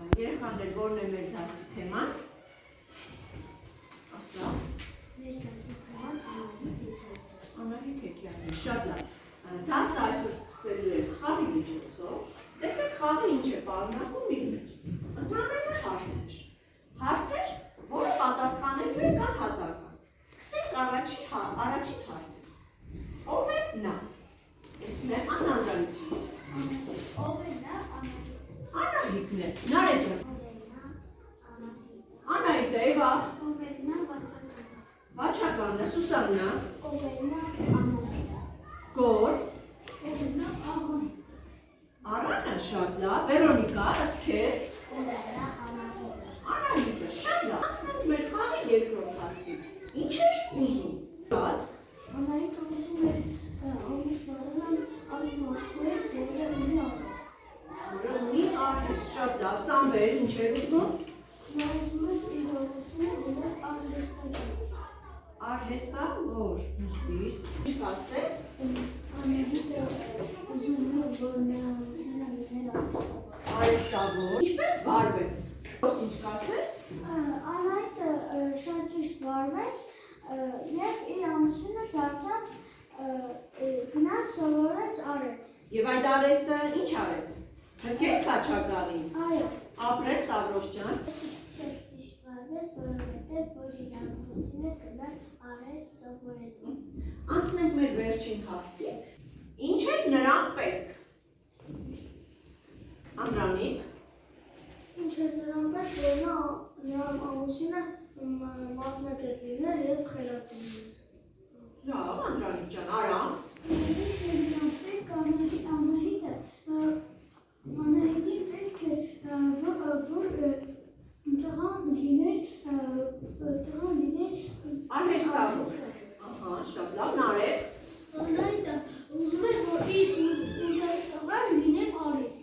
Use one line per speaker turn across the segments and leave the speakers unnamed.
Երեխաներ, որն է մեր դասի թեման։ Ասա։
Մեր դասի թեման
Անահիտ Հեքիաթն է, շատ լավ։ Դասը այսօր սկսելու է խաղի միջոցով։ Տեսեք խաղը ինչ է պարունակում իր մեջ։ Ընդհանրապես հարցեր։ Հարցեր, որը պատասխանելու եք անհատական։ Սկսենք առաջին հարցից։ Ով է նա։ Ես մեր Ասանդրանիչի։
Ով է նա
Անահիտն է, Նարեջան։ Անահիտը, Էվա։
Ով է նա
Վաչականը, Սուսաննա։
Ով է նա Անահիտը։
Գոր։
Ով է նա Աղոն։
Արանը, շատ լավ, Վերոնիկա, ըստ քեզ։
Ով է նա Անահիտը։
Անահիտը, շատ լավ, անցնենք մեր խաղի երկրորդ հարցին։ Ինչ էր ուզում։ Շատ։
Անահիտը ուզում է ամուսնանալ այն մարդու հետ, որը ունի արհեստ։
Որը ունի արհեստ, շատ լավ, Սամվել, ինչ էր ուզում։
Նա ուզում է իր ամուսինը լինել արհեստագետ։
Արհեստավոր, նստիր, ինչ կասես։
Անահիտը ուզում է, որ նրա ամուսինը լինել արհեստավոր։
Արհեստավոր, ինչպես վարվեց։ Ինչ կասես։
Անահիտը շատ ճիշտ վարվեց և իր ամուսինը դարձավ գնաց սովորեց արեց։
Եվ այդ արհեստը ինչ արեց։ Հրկեց Վաչականին։
Այո։
Ապրես Տավրոս ջան։
Շատ ճիշտ վարվեց, որովհետև որ իր ամուսինը գնալ արեց սովորելու։
Անցնենք մեր վերջին հարցին։ Ինչ է նրան պետք։ Անդրանիկ։
Ինչ է նրան պետք, որ նրա ամուսինը մասնագետ լիներ և խելացի լիներ։
Լավ, Անդրանիկ ջան, Արամ։
Անահիտին պետք է, որ տղան լիներ
Արհեստավոր։ Ահա, շատ լավ, Նարեկ։
Անահիտը ուզում էր, որ իր ուզած տղան լիներ արհեստ։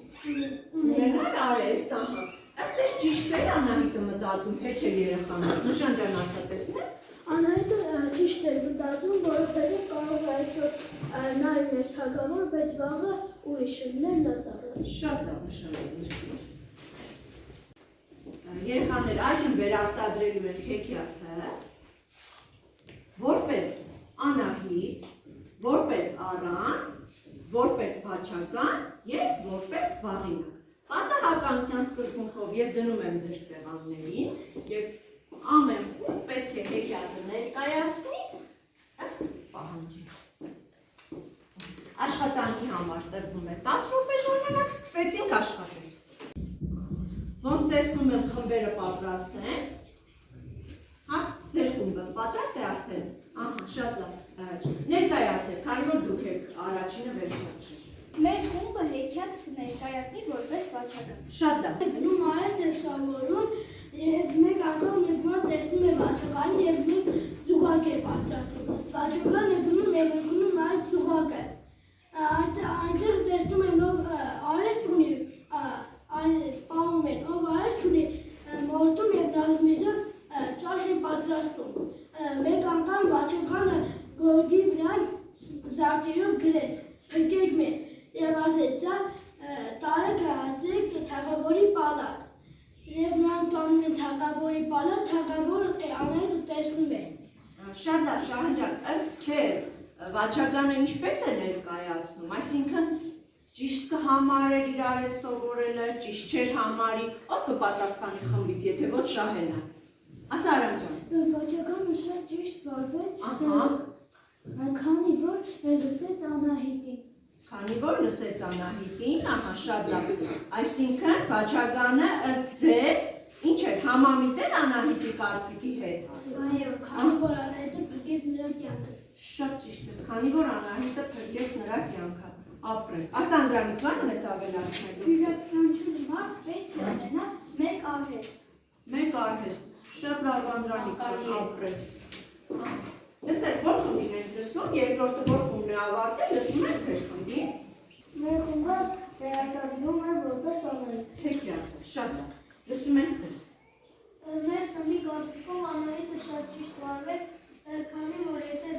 Ունենալ արհեստ, ահա։ Ըստ էս ճիշտ է Անահիտը մտածում, թե չէ երեխաներ։ Նշան ջան ասա տեսնեք։
Անահիտը ճիշտ էր մտածում, որովհետև կարող է այսօր նա լիներ թագավոր, բայց վաղը ուրիշը լիներ նա ծառայ։
Շատ լավ նշաններ նստիր։ Երեխաներ, այժմ վերարտադրելու ենք հեքիաթը որպես Անահիտ, որպես Արան, որպես Վաչական և որպես Վաղինակ։ Պատահականության սկզբունքով ես դնում եմ ձեր սեղաններին և ամեն խումբ պետք է հեքիաթը ներկայացնի ըստ պահանջի։ Աշխատանքի համար տրվում է 10 րոպե ժամանակ, սկսեցինք աշխատել։ Ոնց տեսնում եմ խմբերը պատրաստ են։ Հա, ձեր խումբը պատրաստ է արդեն։ Ահա, շատ լավ։ Ներկայացեք, քանի որ դուք եք առաջինը վերջացրել։
Մեր խումբը հեքիաթ կներկայացնի որպես Վաչական։
Շատ լավ։
Գնում արհեստ է սովորում և մեկ անգամ մեկ մարդ տեսնում է Վաչականին և մի ծուղակ է պատրաստում։ Վաչականը գնում և ընկնում այդ ծուղակը։ Այնտեղ տեսնում են ով արհեստ ունի, պահում են, ով արհեստ ունի, մորթում և ռազմիզով ճաշ է պատրաստում։ Մեկ անգամ Վաչականը գորգի վրա զարդերով գրեց. «Փրկեք մեզ» և ասեց. «Տարեք հասցրեք թագավորի պալատ»։ Եվ նրանք տանում են թագավորի պալատ, թագավորը Անահիտը տեսնում է։
Շատ լավ, Շահեն ջան, ըստ քեզ Վաչականը ինչպես է ներկայացնում, այսինքն ճիշտ կհամարեր իր արհեստ սովորելը, ճիշտ չէր համարի, ով կպատասխանի խմբից, եթե ոչ Շահենը։ Ասա Արամ ջան։
Վաչականը շատ ճիշտ վարվեց,
Ահա։
քանի որ լսեց Անահիտին։
Քանի որ լսեց Անահիտին, ահա, շատ լավ։ Այսինքն Վաչականը ըստ ձեզ ինչ էր համամիտ էր Անահիտի կարծիքի հետ։
Այո, քանի որ Անահիտը փրկեց նրա կյանքը։
Շատ ճիշտ է, քանի որ Անահիտը փրկեց նրա կյանքը, ապրել։ Ասա Անդրանիկ, բան ես ավելացնելու։
Յուրաքանչյուր մարդ պետք է ունենա մեկ արհեստ։
Մեկ արհեստ, շատ լավ Անդրանիկ ջան, ապրես։ Լսեք, որ խմբին ենք լսում, երկրորդը որ խումբն է ավարտել, լսում եք ձեր խմբին։
Մեր խումբը վերարտադրվում է որպես Անահիտ։
Հեքիաթ, շատ լավ, լսում եք ձեզ։
Մեր խմբի կարծիքով Անահիտը շատ ճիշտ վարվեց, քանի որ եթե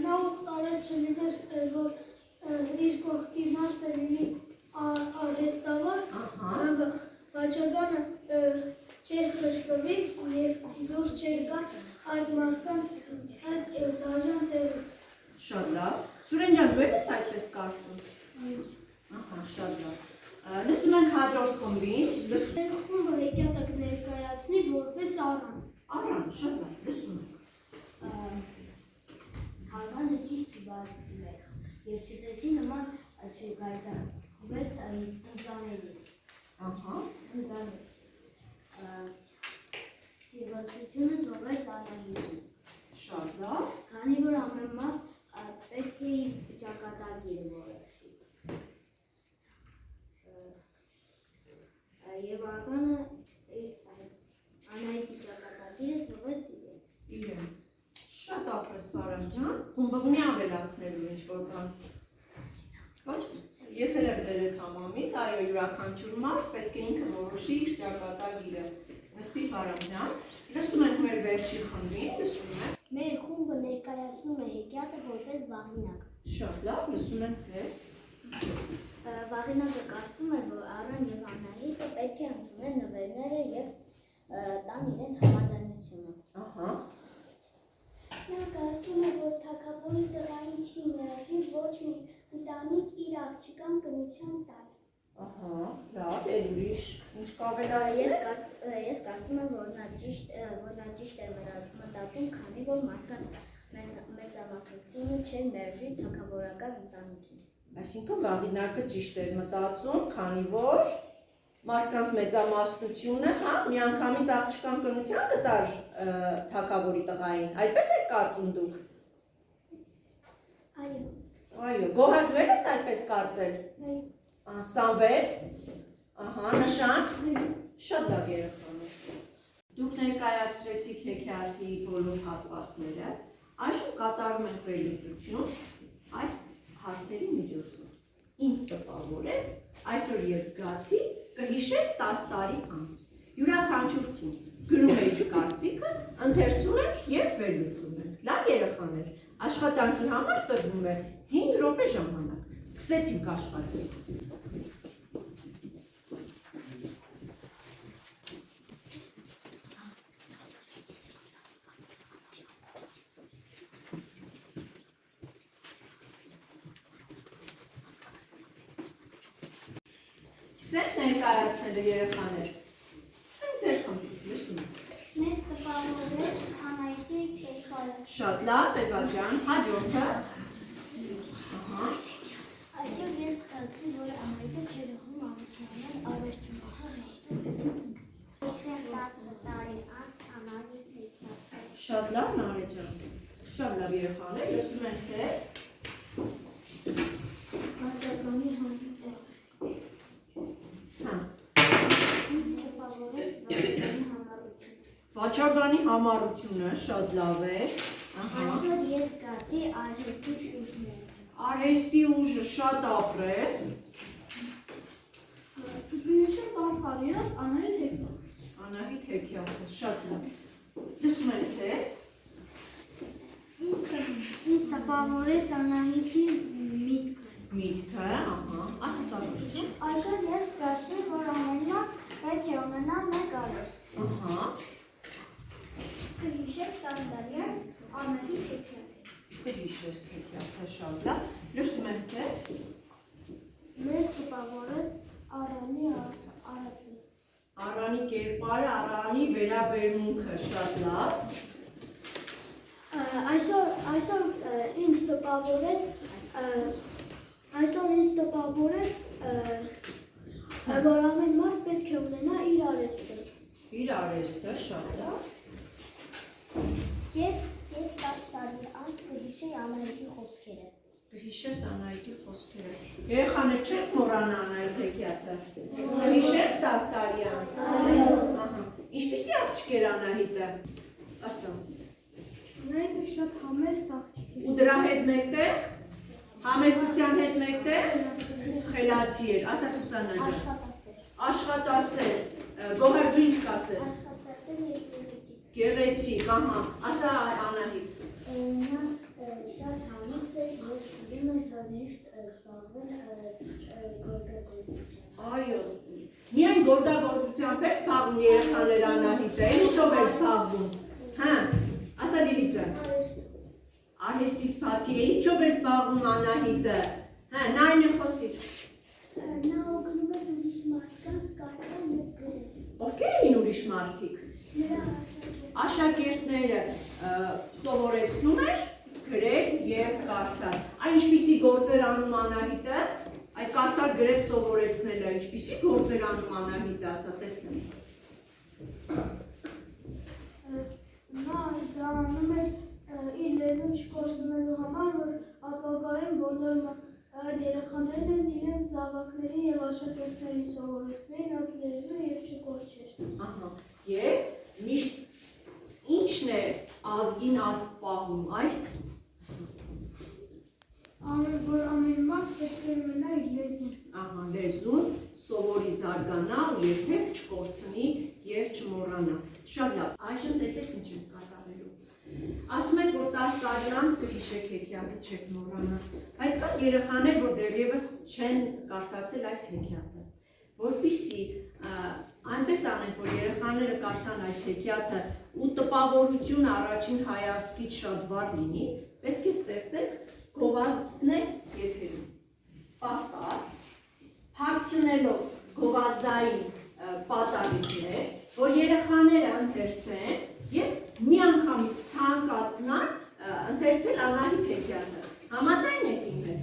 նա ուխտարել չլիներ, որ իր կողքի մարդը լինի արհեստավոր, Վաճառականը չէր խշկվի և դուրս չէր գա այդ մարդկանց այդ դաժան տեղից։
Շատ լավ։ Սուրեն ջան, դու ես այդպես կարծում։ Ահա, շատ լավ։ Լսում ենք հաջորդ խմբին։
Մեր խումբը հեքիաթը կներկայացնի որպես առան։
Արան, շատ լավ, լսում ենք։
Հալվանը ճիշտ բարձր է և չտեսի նման չգայթակվեց ընծաների։
Ահա։
Եվ վարչությունը թողեց Անահիտին։
Շատ լավ։
Քանի որ ամեն մարդ պետք է իր ճակատագիրը որոշի։ Եվ Ականը Անահիտի ճակատագիրը թողեց իրեն։
Իրեն։ Շատ ապրես Վարան ջան, խումբը ունի ավելացնելու ինչ-որ բան։ Ոչ, ես էլ եմ ձեր հետ համամիտ, այո, յուրաքանչյուր մարդ պետք է ինքը որոշի իր ճակատագիրը։ Նստի Վարան ջան, լսում ենք մեր վերջի խմբին, լսում ենք։
Մեր խումբը ներկայացնում է հեքիաթը որպես վաղինակ։
Շատ լավ, լսում ենք ձեզ։
Վաղինակը կարծում է, որ Արան և Անահիտը պետք է ընդունեն նվերները և տան իրենց համաձայնությունը։
Ահա։
Նա կարծում է, որ թագավորի տղային չի ներժի ոչ մի ընտանիք իր աղջկան կնության տալ։
Ահա, լավ, էլ ուրիշ, ինչ կավելացնի։
Ես կարծում եմ, որ նա ճիշտ է մտածում, քանի որ մարդկանց մեծամասնությունը չէր ներժի թագավորական ընտանիքին։
Այսինքն վաղինակը ճիշտ էր մտածում, քանի որ մարդկանց մեծամասնությունը, հա, միանգամից աղջկան կնության կտար թագավորի տղային, այդպես եք կարծում դուք։
Այո։
Այո, Գոհար դու ես այդպես կարծել։ Սամվել, ահա, նշան, շատ լավ երեխաներ։ Դուք ներկայացրեցիք հեքիաթի բոլոր հատվածները, այժմ կատարում ենք վերլուծություն այս հարցերի միջոցով։ Ինձ տպավորեց, այսօր ես զգացի, կհիշեք 10 տարի անց։ Յուրաքանչյուր թիմ գրում է իր կարծիքը, ընթերցում ենք և վերլուծում ենք։ Լավ երեխաներ, աշխատանքի համար տրվում է 5 րոպե ժամանակ։ Սկսեցինք աշխատել։ Սկսենք ներկայացնելը երեխաներ։ Սկսենք ձեր խմբից, լսում եք։
Մեզ տպավորեց Անահիտի փեքարը։
Շատ լավ, Էվա ջան, հաջորդը։ Ահա։
Այսօր ես ստացի, որ Անահիտը չէր ուզում ամուսնանալ արվեստությունից հետո։ 10 տարի անց Անահիտի փեքարը։
Շատ լավ, Նարե ջան։ Շատ լավ երեխաներ, լսում ենք ձեզ։
Վաճառականի համը։
Հա։
Ինձ տպավորեց վաճառականի համառությունը։
Վաճառականի համառությունը շատ լավ է։ Ահա։
Այսօր ես զգացի արհեստի շուրջները։
Արհեստի ուժը շատ ապրես։
Բյուշը 10 տարի անց Անահիտ հեքիաթ։
Անահիտ հեքիաթը, շատ լավ։ Լսում ենք ձեզ։
Ինձ տպավորեց Անահիտի միտքը։
Միտքը, ահա, ասացություն։
Այսօր ես զգացի, որ ամենից պետք է ունենալ մեկ արհեստ։
Ահա։
Կհիշեք 10 տարի անց Անահիտ հեքիաթը։
Կհիշեք հեքիաթը, շատ լավ։ Լսում ենք ձեզ։
Մեզ տպավորեց Արանի արածը։
Արանի կերպարը, Արանի վերաբերմունքը, շատ լավ։
Այսօր ինձ տպավորեց որ ամեն մարդ պետք է ունենա իր արհեստը։
Իր արհեստը, շատ լավ։
Ես 10 տարի անց կհիշեի Անահիտի խոսքերը։
Կհիշես Անահիտի խոսքերը։ Երեխաներ չեք մոռանա Անահիտ հեքիաթը։ Կհիշեք 10 տարի անց։ Ահա։ Ինչպիսի աղջիկ էր Անահիտը։ Ասա։
Անահիտը շատ համեստ աղջիկ էր։
Ու դրա հետ մեկտեղ, համեստության հետ մեկտեղ խելացի էր։ Ասա Սուսանա ջան։
Աշխատասեր։
Աշխատասեր։ Գոհար դու ինչ կասես։
Աշխատասեր եւ գեղեցիկ։
Գեղեցիկ, ահա։ Ասա Անահիտ։
Նա շատ համեստ էր և սիրում էր միշտ զբաղվել գորգագործությամբ։
Այո։ Միայն գորգագործությամբ մշակութությամբ էր զբաղվում երեխաներ Անահիտը, ինչով էր զբաղվում։ Հա, ասա Լիլիթ ջան։ Արհեստից բացի ինչով էր զբաղվում Անահիտը։ Հա, նայնը խոսիր։
Նա օգնում էր ուրիշ մարդկանց կարդալ և գրել։
Ովքեր էին ուրիշ մարդիկ։
Նրա
Աշակերտները սովորեցնում էր գրել և կարդալ։ Այն ինչպիսի գործեր անում Անահիտը, այդ կարդալ գրել սովորեցնելը, ինչպիսի գործեր անում Անահիտը, ասա տեսնեմ։
Նա դա անում էր իր լեզուն չկորցնելու համար, որ ապագայում բոլոր այդ երեխաներն են իրենց զավակների և աշակերտների սովորեցնեին այդ լեզու և չկորչեր։
Ահա, և միշտ ինչն է ազգին ազգ պահում, այլ,
Որ ամեն մարդ պետք է ունենա իր լեզուն։
ահա, լեզուն, սովորի զարգանա ու երբեք չկորցնի և չմոռանա։ Շատ լավ, այժմ տեսեք ինչ ենք կատարելու։ Ասում եք, որ 10 տարի անց կհիշեք հեքիաթը չեք մոռանա, բայց կան երեխաներ, որ դեռևս չեն կարդացել այս հեքիաթը, որպեսզի այնպես անենք, որ երեխաները կարդան այս հեքիաթը ու տպավորությունը առաջին հայացքից շատ վառ լինի, պետք է ստեղծեք գովազդներ եթերում, պաստառ, փակցնելով գովազդային պատառիկներ, որ երեխաները ընթերցեն և միանգամից ցանկացնան ընթերցել Անահիտ հեքիաթը։ Համաձայն եք իմ հետ։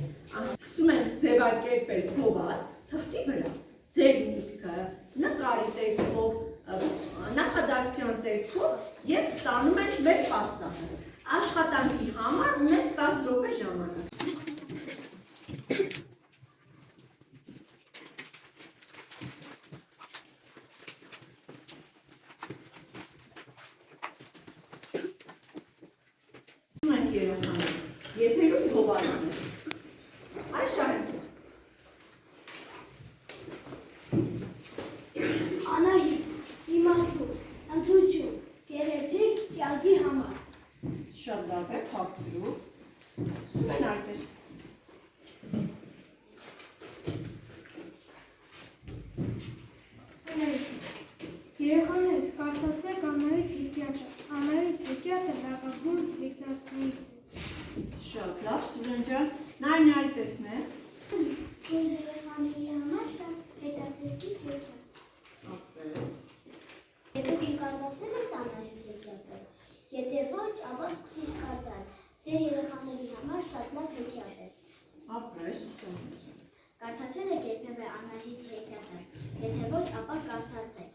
Սկսում ենք ձևակերպել գովազդ թղթի վրա, ձեր միտքը, նկարի տեսքով, նախադասության տեսքով և ստանում ենք մեր պաստառից։ Աշխատանքի համար ունենք 10 րոպե ժամանակ։ Երեխաներ, եթերում գովազդներ։ Այս շարք։
Անահիտ, իմաստուն, ընտրություն, գեղեցիկ կյանքի համար։
Շատ լավ է, փակցրու։ Սուրեն արտես։
Երեխաներ, կարդացեք Անահիտ հեքիաթը։ Անահիտ հեքիաթը լավագույն հեքիաթներից է։
Շատ լավ, Սուրեն ջան, նայնի արտեսն է։
Երեխաների համար շատ հետաքրքիր հեքիաթ։
Ապրես։
Եթե կարդացել ես Անահիտ հեքիաթը, եթե ոչ, ապա սկսիր կարդալ։ Ձեր երեխաների համար շատ լավ հեքիաթ է։
Ապրես, Սուրեն ջան։
Կարդացել եք երբևէ Անահիտ հեքիաթը, եթե ոչ, ապա կարդացեք։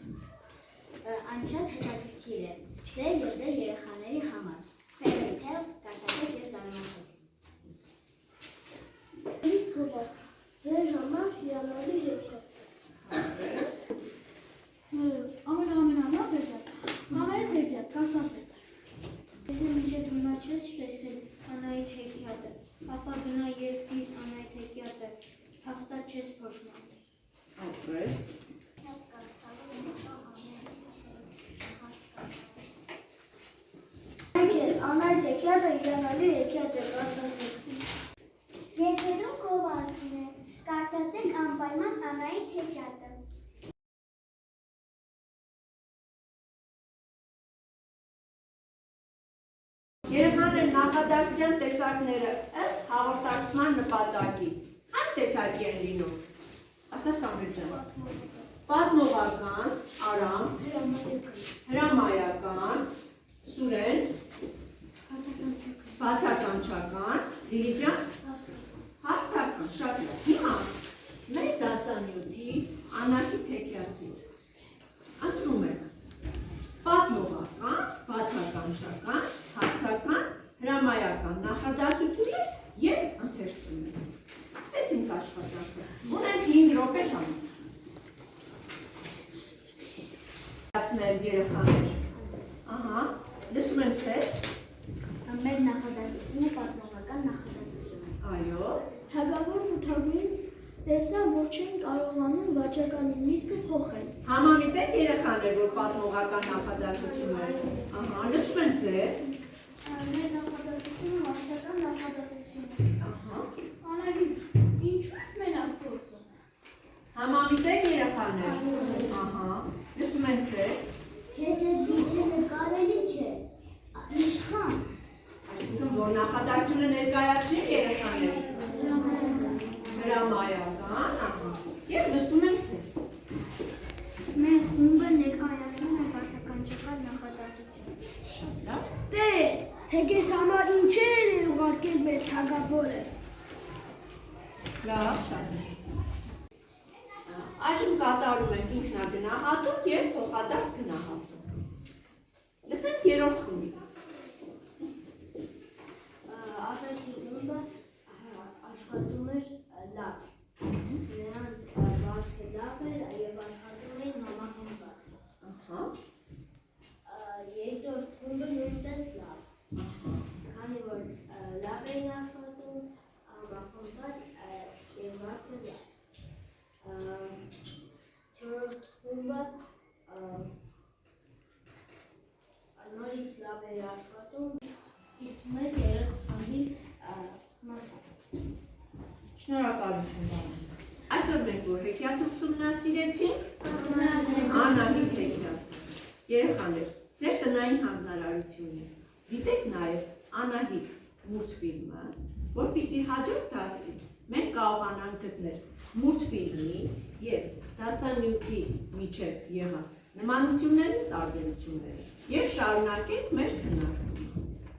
Այն շատ հետաքրքիր է ձեր և ձեր երեխաների համար։ Fairy Tales կարդացեք և զարմացեք։
Անահիտ գովազդ, ձեր համար հիանալի հեքիաթ։
Ապրես։
Ամենալավ հեքիաթ, Անահիտ հեքիաթ, կարդացեք։ Եթե մինչև հիմա չես տեսել Անահիտ հեքիաթը, ապա գնա և դիր Անահիտ հեքիաթը, հաստատ չես փոշմանվի։
Ապրես։
Անահիտ հեքիաթը հիանալի հեքիաթ է, կարդացեք։
Եթերում գովազդն է, կարդացեք անպայման Անահիտ հեքիաթը։
Երեխաներ նախադասության տեսակները ըստ հաղորդակցման նպատակի։ Այն տեսակի են լինում։ Ասա Սամվել ջան։ Պատմողական, Արամ, հրամայական, Սուրեն, բացականչական, Լիլիթ ջան, հարցական, շատ լավ։ Հիմա մեր դասանյութից Անահիտ հեքիաթից ընտրում ենք պատմողական, բացականչական, հարցական, հրամայական նախադասություններ և ընթերցումներ։ Սկսեցինք աշխատանքը։ Ունենք 5 րոպե ժամանակ։ Երեխաներ։ Ահա, լսում ենք ձեզ։
Մեր նախադասությունը պատմողական նախադասություն է։
Այո։
Թագավորն ու թագուհին տեսան, որ չեն կարողանում վաճականի միտքը փոխել։
Համամիտ եք երեխաներ, որ պատմողական նախադասություն է։ Ահա, լսում ենք ձեզ։
Մեր նախադասությունը մարսական նախադասություն է։
Ահա։
Անահիտ, ինչու ես մենակ գործում։
Համամիտ եք երեխաներ։ Ահա։ կիրառում ենք ինքնագնահատում և փոխադարձ գնահատում։ Լսենք երրորդ խմբի։
Առաջին խումբը աշխատում էր լավ։ Նրանց վարքը լավ էր և աշխատում էին համախմբված։ Երկրորդ խումբը նույնպես լավ։ Քանի որ լավ էին աշխատում, համախմբված և վարքը լավ։ Չորրորդ խումբը նորից լավ էր աշխատում, իսկ մեզ երրորդ խմբի մասը։
Շնորհակալություն բանություն։ Այսօր մենք որ հեքիաթ ուսումնասիրեցինք, Անահիտ հեքիաթ։ Երեխաներ, ձեր տնային հանձնարարությունն է։ Գիտեք նաև Անահիտ մուլտֆիլմը, որպեսզի հաջորդ դասին մենք կարողանանք գտնել մուլտֆիլմի և դասանյութի միջև եղած նմանությունները, տարբերությունները և շարունակենք մեր քննարկումը։